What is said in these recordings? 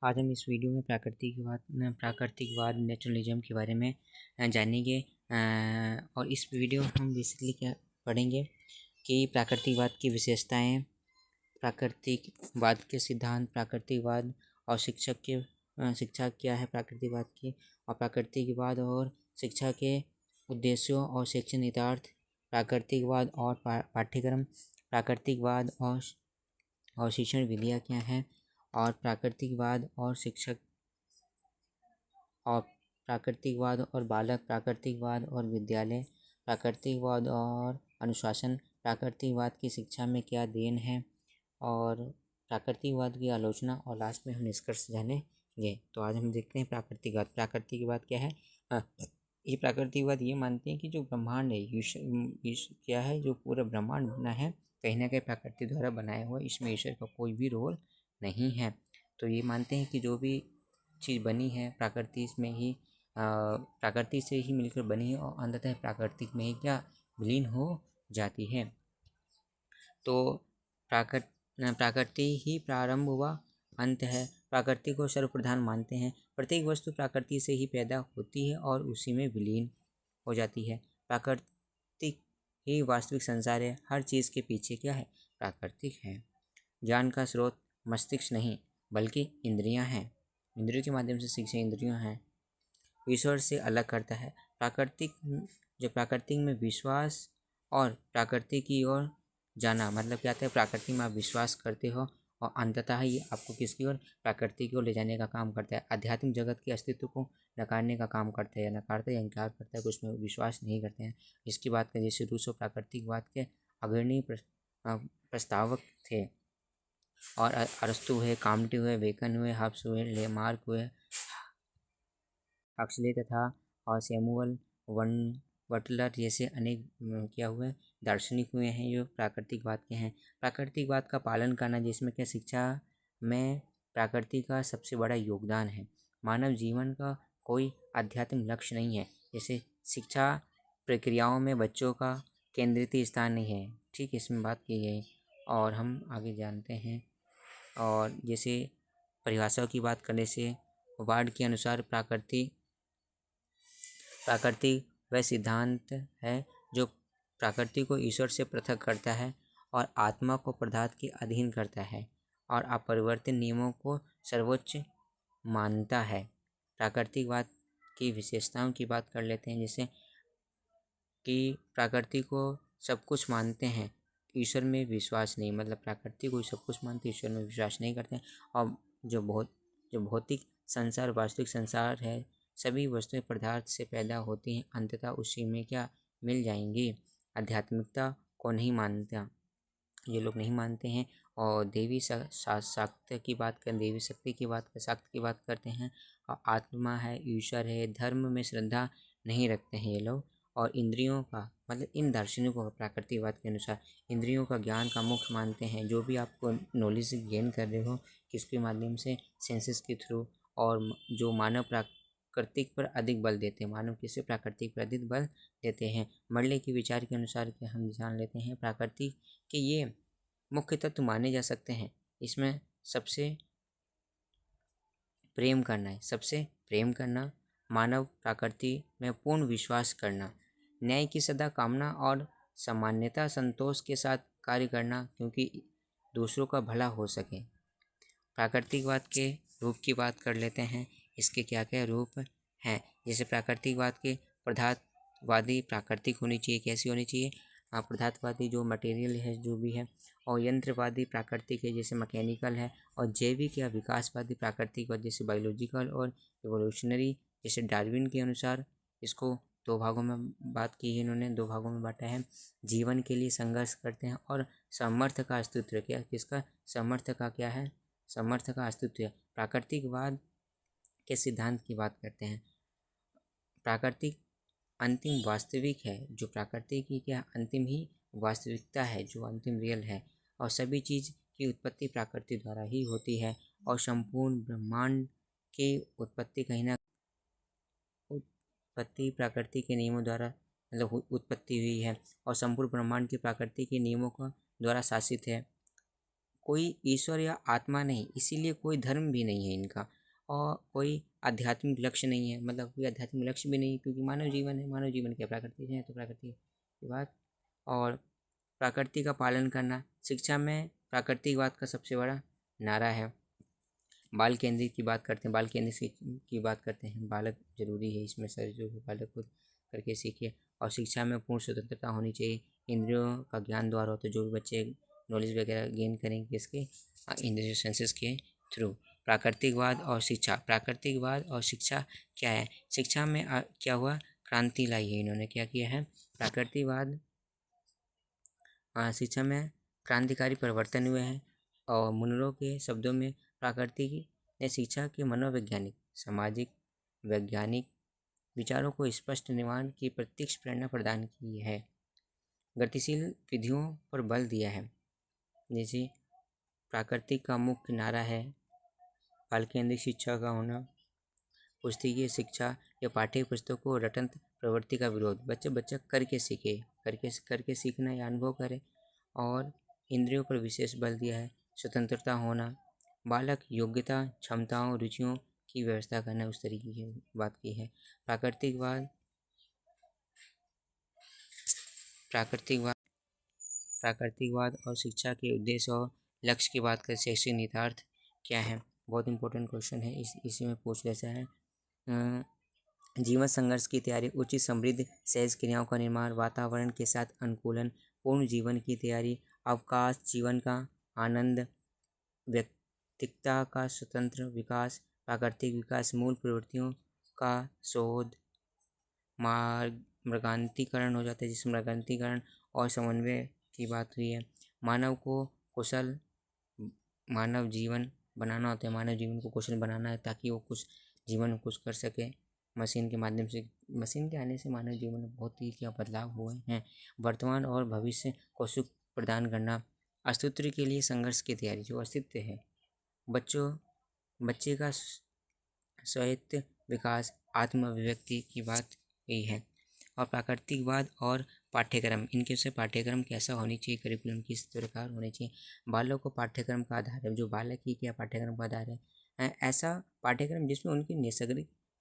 आज हम इस वीडियो में प्राकृतिकवाद नेचुरलिज्म के बारे में जानेंगे। और इस वीडियो में हम बेसिकली क्या पढ़ेंगे कि प्राकृतिकवाद की विशेषताएं, प्राकृतिकवाद के सिद्धांत, प्राकृतिकवाद और शिक्षा क्या है प्राकृतिकवाद की, और प्राकृतिकवाद और शिक्षा के उद्देश्यों और शैक्षणिक निहितार्थ, प्राकृतिकवाद और पाठ्यक्रम, प्राकृतिकवाद और शिक्षण विधियाँ क्या हैं, और प्राकृतिकवाद और शिक्षक और प्राकृतिकवाद और बालक, प्राकृतिकवाद और विद्यालय, प्राकृतिकवाद और अनुशासन, प्राकृतिकवाद की शिक्षा में क्या देन है, और प्राकृतिकवाद की आलोचना, और लास्ट में हम निष्कर्ष जानेंगे। तो आज हम देखते हैं प्राकृतिकवाद क्या है। ये प्राकृतिकवाद ये मानते हैं कि जो ब्रह्मांड है, क्या है, जो पूरा ब्रह्मांड बना है कहीं ना कहीं प्रकृति द्वारा बनाया हुआ, इसमें ईश्वर का कोई भी रोल नहीं है। तो ये मानते हैं कि जो भी चीज़ बनी है प्रकृति से ही मिलकर बनी है और अंततः प्राकृतिक में ही क्या विलीन हो जाती है। तो प्रकृति ही प्रारंभ हुआ अंत है। प्रकृति को सर्वप्रधान मानते हैं। प्रत्येक वस्तु प्रकृति से ही पैदा होती है और उसी में विलीन हो जाती है। प्राकृतिक ही वास्तविक संसार है। हर चीज़ के पीछे क्या है, प्राकृतिक है। ज्ञान का स्रोत मस्तिष्क नहीं बल्कि इंद्रियां हैं। इंद्रियों के माध्यम से शिक्षा इंद्रियों हैं, ईश्वर से अलग करता है। प्राकृतिक में विश्वास और प्रकृति की ओर जाना, मतलब क्या होता है, प्रकृति में आप विश्वास करते हो और अंततः ही आपको किसकी ओर, प्रकृति की ओर ले जाने का काम करता है। आध्यात्मिक जगत के अस्तित्व को नकारने का काम करता है, नकारता है या इनकार करता है, कुछ में विश्वास नहीं करते हैं। इसकी बात करें, जैसे रूसो प्राकृतिकवाद के अग्रणी प्रस्तावक थे, और अरस्तु हुए, काम्टे हुए, बेकन हुए, हब्स हुए, लेमार्क हुए, हक्सले तथा और सैमुअल बटलर जैसे अनेक क्या हुए दार्शनिक हुए हैं जो प्राकृतिकवाद के हैं। प्राकृतिकवाद का पालन करना, जिसमें क्या शिक्षा में प्रकृति का सबसे बड़ा योगदान है। मानव जीवन का कोई आध्यात्मिक लक्ष्य नहीं है। जैसे शिक्षा प्रक्रियाओं में बच्चों का केंद्रित स्थान नहीं है, ठीक, इसमें बात की गई। और हम आगे जानते हैं, और जैसे परिभाषाओं की बात करने से वार्ड के अनुसार प्रकृति वह सिद्धांत है जो प्रकृति को ईश्वर से पृथक करता है और आत्मा को पदार्थ के अधीन करता है और अपरिवर्तित नियमों को सर्वोच्च मानता है। प्राकृतिकवाद की विशेषताओं की बात कर लेते हैं, जैसे कि प्रकृति को सब कुछ मानते हैं, ईश्वर में विश्वास नहीं, मतलब प्रकृति को सब कुछ मानते, ईश्वर में विश्वास नहीं करते हैं। और जो भौतिक संसार, वास्तविक संसार है, सभी वस्तुएं पदार्थ से पैदा होती हैं, अंततः उसी में क्या मिल जाएंगी। आध्यात्मिकता को नहीं मानता, ये लोग नहीं मानते हैं। और देवी शक्ति की बात करें, देवी शक्ति की बात शक्ति की बात करते हैं, और आत्मा है, ईश्वर है, धर्म में श्रद्धा नहीं रखते हैं ये लोग। और इंद्रियों का, मतलब इन दार्शनिकों का प्राकृतिकवाद के अनुसार इंद्रियों का ज्ञान का मुख्य मानते हैं। जो भी आपको नॉलेज गेन कर रहे हो किसके माध्यम से, सेंसेस के थ्रू, और जो मानव प्राकृतिक पर अधिक बल देते हैं, मानव किससे प्राकृतिक पर अधिक बल देते हैं। मरले के विचार के अनुसार के हम जान लेते हैं, प्राकृति के ये मुख्य तत्व माने जा सकते हैं। इसमें सबसे प्रेम करना, मानव प्रकृति में पूर्ण विश्वास करना, न्याय की सदा कामना और सामान्यता संतोष के साथ कार्य करना क्योंकि दूसरों का भला हो सके। प्राकृतिकवाद के रूप की बात कर लेते हैं, इसके क्या क्या रूप हैं। जैसे प्राकृतिकवाद के पदार्थवादी प्राकृतिक होनी चाहिए, कैसी होनी चाहिए, पदार्थवादी जो मटेरियल है जो भी है, और यंत्रवादी प्राकृतिक है जैसे मैकेनिकल है, और जैविक या विकासवादी प्राकृतिक जैसे बायोलॉजिकल और एवोल्यूशनरी जैसे डार्विन के अनुसार। इसको दो भागों में बात की है, इन्होंने दो भागों में बांटा है। जीवन के लिए संघर्ष करते हैं और सामर्थ्य का अस्तित्व, क्या किसका, सामर्थ्य का क्या है, सामर्थ्य का अस्तित्व है। प्राकृतिकवाद के सिद्धांत की बात करते हैं। प्राकृतिक अंतिम वास्तविक है, जो प्रकृति की क्या अंतिम ही वास्तविकता है, जो अंतिम रियल है, और सभी चीज़ की उत्पत्ति प्रकृति द्वारा ही होती है, और संपूर्ण ब्रह्मांड की उत्पत्ति कहीं ना उत्पत्ति प्रकृति के नियमों द्वारा, मतलब उत्पत्ति हुई है, और संपूर्ण ब्रह्मांड की प्रकृति के नियमों का द्वारा शासित है। कोई ईश्वर या आत्मा नहीं, इसीलिए कोई धर्म भी नहीं है इनका, और कोई आध्यात्मिक लक्ष्य नहीं है, मतलब कोई आध्यात्मिक लक्ष्य भी नहीं, क्योंकि मानव जीवन है। मानव जीवन क्या प्रकृति है, तो प्रकृति की बात। और प्रकृति का पालन करना, शिक्षा में प्राकृतिकवाद का सबसे बड़ा नारा है। बाल केंद्रित की बात करते हैं, बाल केंद्रित की बात करते हैं। बालक जरूरी है इसमें, सर जो बालक खुद करके सीखे। और शिक्षा में पूर्ण स्वतंत्रता होनी चाहिए, इंद्रियों का ज्ञान द्वारा हो, तो जो भी बच्चे नॉलेज वगैरह गेन करेंगे इसके इंद्रिय सेंसेस के थ्रू। प्राकृतिकवाद और शिक्षा, प्राकृतिकवाद और शिक्षा क्या है? शिक्षा में क्या हुआ, क्रांति लाई है इन्होंने। क्या किया है? प्राकृतिकवाद शिक्षा में क्रांतिकारी परिवर्तन हुए हैं। और मुनरो के शब्दों में प्राकृतिक ने शिक्षा के मनोवैज्ञानिक, सामाजिक, वैज्ञानिक विचारों को स्पष्ट निर्माण की प्रत्यक्ष प्रेरणा प्रदान की है। गतिशील विधियों पर बल दिया है। जैसे प्राकृतिक का मुख्य नारा है बाल केंद्रित शिक्षा का होना, पुस्तकीय शिक्षा या पाठ्य पुस्तकों और रटंत प्रवृत्ति का विरोध। बच्चे करके सीखे, करके सीखना या अनुभव करे। और इंद्रियों पर विशेष बल दिया है। स्वतंत्रता होना, बालक योग्यता, क्षमताओं, रुचियों की व्यवस्था करना, उस तरीके की बात की है। प्राकृतिकवाद प्राकृतिकवाद प्राकृतिकवाद और शिक्षा के उद्देश्य और लक्ष्य की बात करें, शैक्षिक निहितार्थ क्या है? बहुत इंपॉर्टेंट क्वेश्चन है, इसी में पूछ जैसा है। जीवन संघर्ष की तैयारी, उचित समृद्ध सहज क्रियाओं का निर्माण, वातावरण के साथ अनुकूलन, पूर्ण जीवन की तैयारी, अवकाश, जीवन का आनंद, व्यक्तित्व का स्वतंत्र विकास, प्राकृतिक विकास, मूल प्रवृत्तियों का शोध, मृगांतीकरण हो जाता है, जिसमें मृगांतीकरण और समन्वय की बात हुई है। मानव को कुशल मानव जीवन बनाना होता है, मानव जीवन को कुशल बनाना है ताकि वो जीवन कुछ कर सके। मशीन के माध्यम से, मशीन के आने से मानव जीवन में बहुत ही क्या बदलाव हुए हैं। वर्तमान और भविष्य को सुख प्रदान करना, अस्तित्व के लिए संघर्ष की तैयारी, जो अस्तित्व है, बच्चे का स्वायत्त विकास, आत्म अभिव्यक्ति की बात यही है। और प्राकृतिकवाद और पाठ्यक्रम, इनके से पाठ्यक्रम कैसा होनी चाहिए, करिकुलम किस प्रकार होने चाहिए। बालक को पाठ्यक्रम का आधार है, जो बालक ही क्या पाठ्यक्रम का आधार है। ऐसा पाठ्यक्रम जिसमें उनकी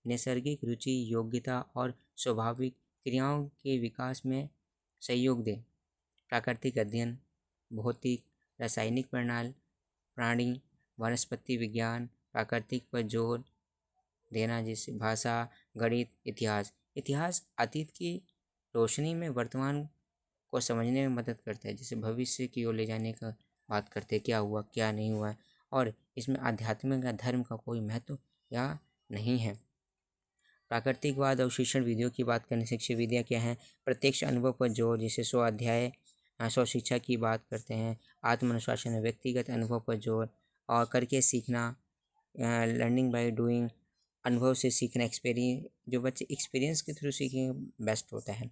नैसर्गिक रुचि, योग्यता और स्वाभाविक क्रियाओं के विकास में सहयोग दे। प्राकृतिक अध्ययन, भौतिक, रासायनिक प्राणी, वनस्पति विज्ञान, प्राकृतिक पर जोर देना, जैसे भाषा, गणित, इतिहास अतीत की रोशनी में वर्तमान को समझने में मदद करता है, जैसे भविष्य की ओर ले जाने का बात करते हैं, क्या हुआ क्या नहीं हुआ। और इसमें आध्यात्मिक या धर्म का कोई महत्व या नहीं है। प्राकृतिकवाद और शिक्षण विधियों की बात करें, शिक्षण विधियाँ क्या हैं? प्रत्यक्ष अनुभव पर जोर, जैसे 100 शिक्षा की बात करते हैं। आत्मानुशासन, व्यक्तिगत अनुभव पर जोर, और करके सीखना, लर्निंग बाय डूइंग, अनुभव से सीखना, जो बच्चे एक्सपीरियंस के थ्रू सीखेंगे बेस्ट होता है।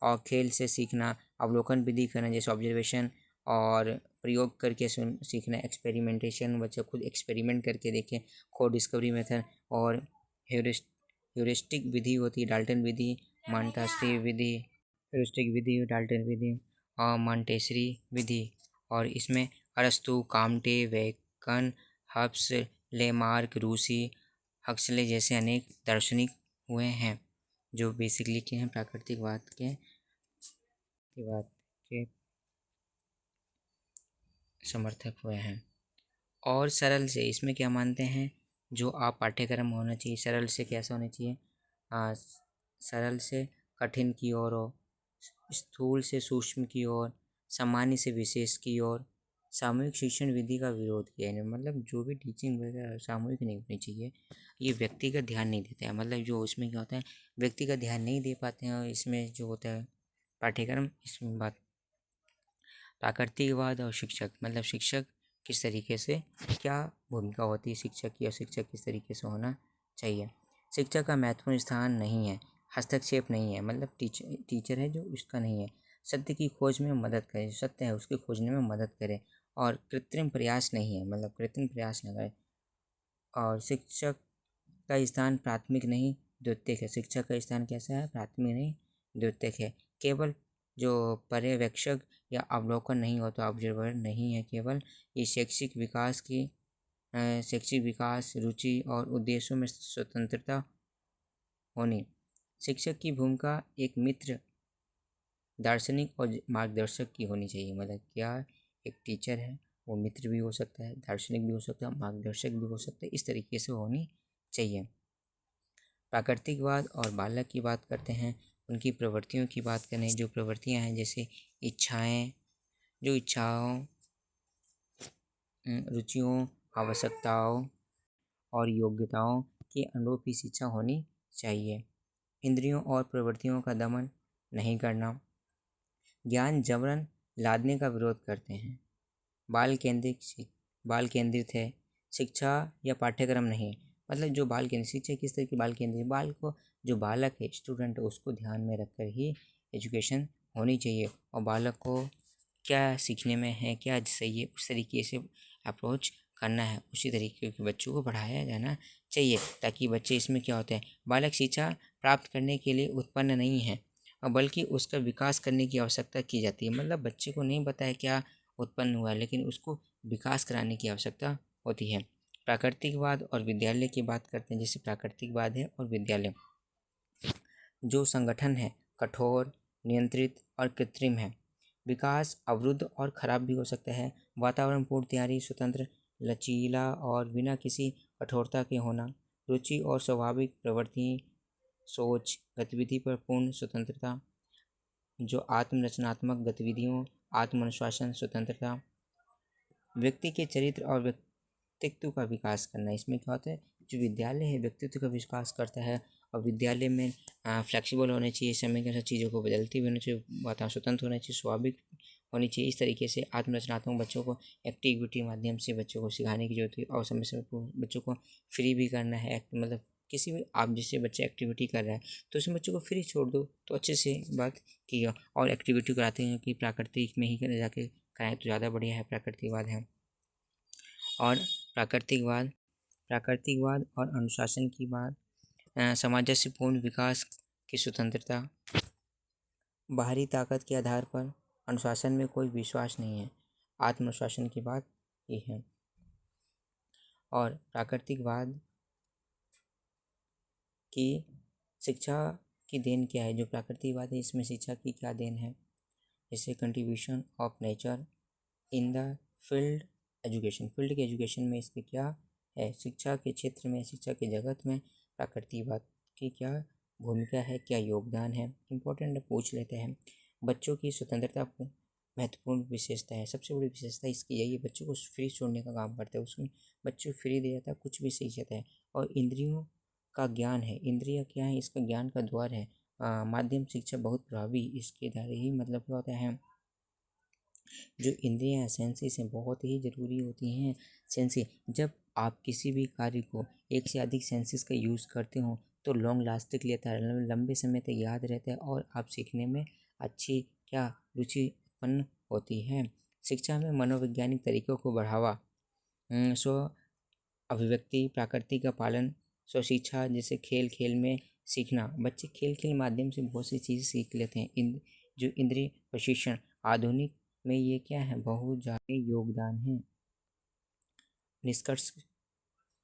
और खेल से सीखना, अवलोकन विधि करना, जैसे ऑब्जर्वेशन, और प्रयोग करके सीखना, एक्सपेरिमेंटेशन, बच्चे खुद एक्सपेरिमेंट करके देखें, खोज डिस्कवरी मेथड। और ह्यूरिस्टिक विधि होती है, डाल्टन विधि, मॉन्टेसरी विधि, ह्यूरिस्टिक विधि, डाल्टन विधि और मॉन्टेसरी विधि। और इसमें अरस्तु, काम्टे, वेकन, हब्स, लेमार्क, रूसी, हक्सले जैसे अनेक दार्शनिक हुए हैं, जो बेसिकली क्या हैं, प्राकृतिकवाद के समर्थक हुए हैं। और सरल से, इसमें क्या मानते हैं, जो आप पाठ्यक्रम होना चाहिए, सरल से कैसा होना चाहिए, सरल से कठिन की ओर हो, स्थूल से सूक्ष्म की ओर, सामान्य से विशेष की ओर। सामूहिक शिक्षण विधि का विरोध किया है, मतलब जो भी टीचिंग वगैरह सामूहिक नहीं होनी चाहिए, ये व्यक्तिगत ध्यान नहीं देता है, मतलब जो उसमें क्या होता है, व्यक्तिगत ध्यान नहीं दे पाते हैं, और इसमें जो होता है पाठ्यक्रम, इसमें बात। प्राकृतिकवाद और शिक्षक, मतलब शिक्षक किस तरीके से, क्या भूमिका होती है शिक्षक की, और शिक्षक किस तरीके से होना चाहिए। शिक्षक का महत्वपूर्ण स्थान नहीं है, हस्तक्षेप नहीं है, मतलब टीचर है जो उसका नहीं है। सत्य की खोज में मदद करे, जो सत्य है उसके खोजने में मदद करे। और कृत्रिम प्रयास नहीं है, मतलब कृत्रिम प्रयास न करे। और शिक्षक का स्थान प्राथमिक नहीं द्वितीयक है, शिक्षक का स्थान कैसा है, प्राथमिक नहीं द्वितीयक है। केवल जो पर्यवेक्षक या अवलोकन नहीं होता, ऑब्जर्वर नहीं है केवल। ये शैक्षिक विकास, रुचि और उद्देश्यों में स्वतंत्रता होनी। शिक्षक की भूमिका एक मित्र, दार्शनिक और मार्गदर्शक की होनी चाहिए। मतलब क्या, एक टीचर है वो मित्र भी हो सकता है, दार्शनिक भी हो सकता है, मार्गदर्शक भी हो सकता है, इस तरीके से होनी चाहिए। प्राकृतिकवाद और बालक की बात करते हैं, उनकी प्रवृत्तियों की बात करें। जो प्रवृत्तियां हैं जैसे इच्छाओं, रुचियों, आवश्यकताओं और योग्यताओं के अनुरूप ही शिक्षा होनी चाहिए। इंद्रियों और प्रवृत्तियों का दमन नहीं करना। ज्ञान जबरन लादने का विरोध करते हैं। बाल केंद्रित है शिक्षा या पाठ्यक्रम नहीं। मतलब जो बाल केंद्रित शिक्षा किस तरह की बाल केंद्रित, जो बालक है, स्टूडेंट है, उसको ध्यान में रखकर ही एजुकेशन होनी चाहिए। और बालक को क्या सीखने में है, क्या सही है, उस तरीके से अप्रोच करना है, उसी तरीके के बच्चों को पढ़ाया जाना चाहिए। ताकि बच्चे, इसमें क्या होता है, बालक शिक्षा प्राप्त करने के लिए उत्पन्न नहीं है, और बल्कि उसका विकास करने की आवश्यकता की जाती है। मतलब बच्चे को नहीं पता है क्या उत्पन्न हुआ है, लेकिन उसको विकास कराने की आवश्यकता होती है। प्राकृतिकवाद और विद्यालय की बात करते हैं। जैसे प्राकृतिकवाद है और विद्यालय, जो संगठन है कठोर, नियंत्रित और कृत्रिम है। विकास अवरुद्ध और खराब भी हो सकता है। वातावरण पूर्ण तैयारी, स्वतंत्र, लचीला और बिना किसी कठोरता के होना। रुचि और स्वाभाविक प्रवृत्ति, सोच, गतिविधि पर पूर्ण स्वतंत्रता। जो आत्म-रचनात्मक गतिविधियों, आत्म-अनुशासन, स्वतंत्रता। व्यक्ति के चरित्र और व्यक्तित्व का विकास करना। इसमें क्या होता है, जो विद्यालय है व्यक्तित्व का विकास करता है, और विद्यालय में फ्लेक्सिबल होने चाहिए, समय के अनुसार चीज़ों को बदलती भी होनी चाहिए, वातावरण स्वतंत्र होना चाहिए, स्वाभाविक होनी चाहिए। इस तरीके से आत्मरचनात्मक बच्चों को एक्टिविटी माध्यम से बच्चों को सिखाने की जरूरत है। और समय समय पर बच्चों को फ्री भी करना है। मतलब किसी भी, आप जैसे बच्चे एक्टिविटी कर रहा है तो उसमें बच्चों को फ्री छोड़ दो, तो अच्छे से बात की हो। और एक्टिविटी कराते हैं कि प्राकृतिक में ही जाके कराएं तो ज़्यादा बढ़िया है, प्राकृतिकवाद है। और प्राकृतिकवाद और अनुशासन की बात, सामंजस्य पूर्ण विकास की स्वतंत्रता। बाहरी ताकत के आधार पर अनुशासन में कोई विश्वास नहीं है, आत्मनुशासन की बात ये है। और प्राकृतिकवाद की शिक्षा की देन क्या है, जो प्राकृतिकवाद है इसमें शिक्षा की क्या देन है। जैसे contribution of nature in the field field के एजुकेशन में इसके क्या है, शिक्षा के क्षेत्र में, शिक्षा के जगत में प्राकृतिकवाद की क्या भूमिका है, क्या योगदान है। इम्पोर्टेंट पूछ लेते हैं। बच्चों की स्वतंत्रता महत्वपूर्ण विशेषता है। सबसे बड़ी विशेषता इसकी यही है, बच्चों को फ्री छोड़ने का काम करता है, उसमें बच्चों को फ्री दे जाता है, कुछ भी सीख जाता है। और इंद्रियों का ज्ञान है, इंद्रिया क्या है, इसका ज्ञान का द्वार है। माध्यम शिक्षा बहुत प्रभावी इसके द्वारा ही, मतलब क्या होता है, जो इंद्रियां सेंसेस हैं बहुत ही ज़रूरी होती हैं। सेंसेस, जब आप किसी भी कार्य को एक से अधिक सेंसेस का यूज़ करते हो तो लॉन्ग लास्टिक लेता है, लंबे समय तक याद रहता है, और आप सीखने में अच्छी क्या रुचि उत्पन्न होती है। शिक्षा में मनोवैज्ञानिक तरीकों को बढ़ावा, स्व अभिव्यक्ति, प्रकृति का पालन, स्व शिक्षा, जैसे खेल खेल में सीखना। बच्चे खेल खेल माध्यम से बहुत सी चीज़ सीख लेते हैं। जो इंद्रिय प्रशिक्षण, आधुनिक में ये क्या है, बहुत ज़्यादा योगदान है। निष्कर्ष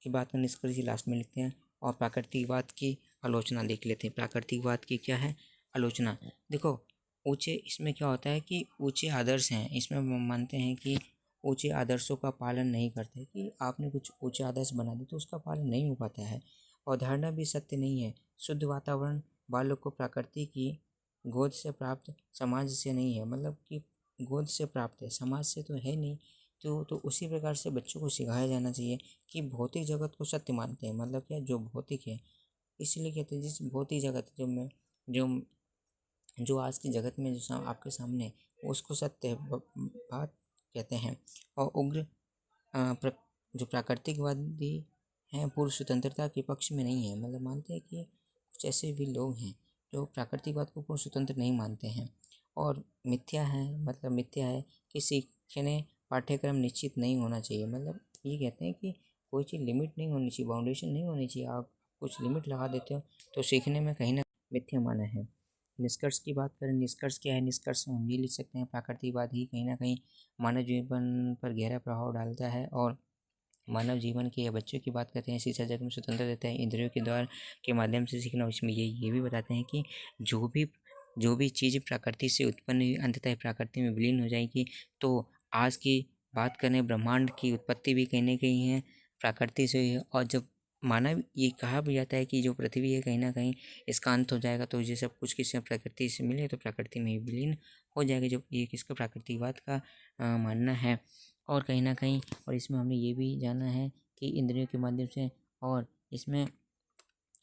की बात में निष्कर्ष ही लास्ट में लिखते हैं। और प्राकृतिकवाद की आलोचना देख लेते हैं। प्राकृतिकवाद की क्या है आलोचना। देखो, ऊंचे, इसमें क्या होता है कि ऊंचे आदर्श हैं, इसमें मानते हैं कि ऊंचे आदर्शों का पालन नहीं करते, कि आपने कुछ ऊंचे आदर्श बना दिए तो उसका पालन नहीं हो पाता है। अवधारणा भी सत्य नहीं है। शुद्ध वातावरण बालक को प्रकृति की गोद से प्राप्त, समाज से नहीं है। मतलब कि गोद से प्राप्त है, समाज से तो है नहीं। तो उसी प्रकार से बच्चों को सिखाया जाना चाहिए कि भौतिक जगत को सत्य मानते हैं। मतलब क्या, जो भौतिक है, इसलिए कहते हैं जिस भौतिक जगत जो जो आज की जगत में जो आपके सामने है, उसको सत्य बात कहते हैं। और उग्र जो प्राकृतिकवादी हैं पूर्व स्वतंत्रता के पक्ष में नहीं है। मतलब मानते हैं कि कुछ ऐसे भी लोग हैं जो प्राकृतिकवाद को पूर्ण स्वतंत्र नहीं मानते हैं और मिथ्या है। मतलब मिथ्या है कि सीखने पाठ्यक्रम निश्चित नहीं होना चाहिए। मतलब ये कहते हैं कि कोई चीज़ लिमिट नहीं होनी चाहिए, बाउंडेशन नहीं होनी चाहिए। आप कुछ लिमिट लगा देते हो तो सीखने में कहीं ना मिथ्या माना है। निष्कर्ष की बात करें, निष्कर्ष क्या है? निष्कर्ष में हम ये लिख सकते हैं, प्राकृतिकवाद ही कहीं ना कहीं मानव जीवन पर गहरा प्रभाव डालता है और मानव जीवन के या बच्चों की बात करते हैं, शिक्षा जगत में स्वतंत्र देता है, इंद्रियों के द्वार के माध्यम से सीखना। इसमें ये भी बताते हैं कि जो भी चीज़ प्रकृति से उत्पन्न हुई अंततः प्रकृति में विलीन हो जाएगी। तो आज की बात करें, ब्रह्मांड की उत्पत्ति भी कहीं ना कहीं है प्रकृति से हुई है। और जब मानव ये कहा भी जाता है कि जो पृथ्वी है कहीं ना कहीं इसका अंत हो जाएगा, तो ये सब कुछ किसी प्रकृति से मिले तो प्रकृति में ही विलीन हो जाएगा। जब ये किसका प्राकृतिकवाद का मानना है। और कहीं ना कहीं और इसमें हमने ये भी जाना है कि इंद्रियों के माध्यम से, और इसमें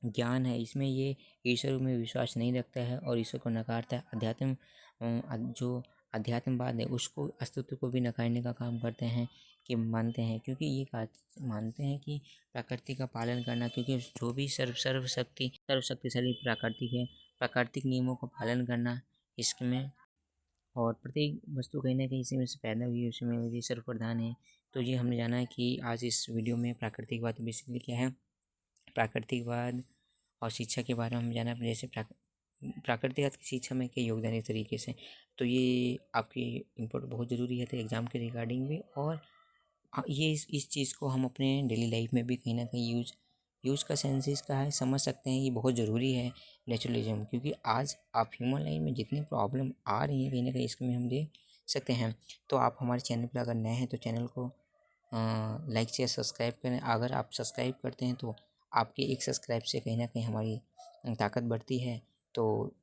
ज्ञान है, इसमें ये ईश्वर में विश्वास नहीं रखता है और ईश्वर को नकारता है। जो अध्यात्मवाद है उसको अस्तित्व को भी नकारने का काम करते हैं कि मानते हैं, क्योंकि ये मानते हैं कि प्रकृति का पालन करना, क्योंकि जो भी सर्वशक्तिशाली प्राकृतिक है, प्राकृतिक नियमों का पालन करना इसमें, और प्रत्येक वस्तु कहीं ना कहीं इसी में से पैदा हुई है, उसी में ये सर्वप्रधान है। तो ये हमने जाना है कि आज इस वीडियो में प्राकृतिकवाद बेसिकली क्या है, प्राकृतिकवाद और शिक्षा के बारे में हम जाना। जैसे प्राकृतिकवाद की शिक्षा में क्या योगदान है इस तरीके से, तो ये आपकी इम्पोर्ट बहुत ज़रूरी है तो एग्ज़ाम के रिगार्डिंग भी। और ये इस चीज़ को हम अपने डेली लाइफ में भी कहीं ना कहीं यूज़ का सेंस इसका है, समझ सकते हैं। ये बहुत ज़रूरी है नेचुरलिज्म, क्योंकि आज आप ह्यूमन लाइफ में जितनी प्रॉब्लम आ रही है कहीं ना कहीं इसमें हम देख सकते हैं। तो आप हमारे चैनल पर अगर नए हैं तो चैनल को लाइक शेयर सब्सक्राइब करें। अगर आप सब्सक्राइब करते हैं तो आपके एक सब्सक्राइब से कहीं ना कहीं हमारी ताकत बढ़ती है। तो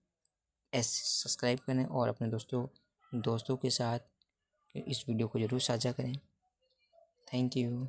सब्सक्राइब करें और अपने दोस्तों के साथ इस वीडियो को ज़रूर साझा करें। Thank you.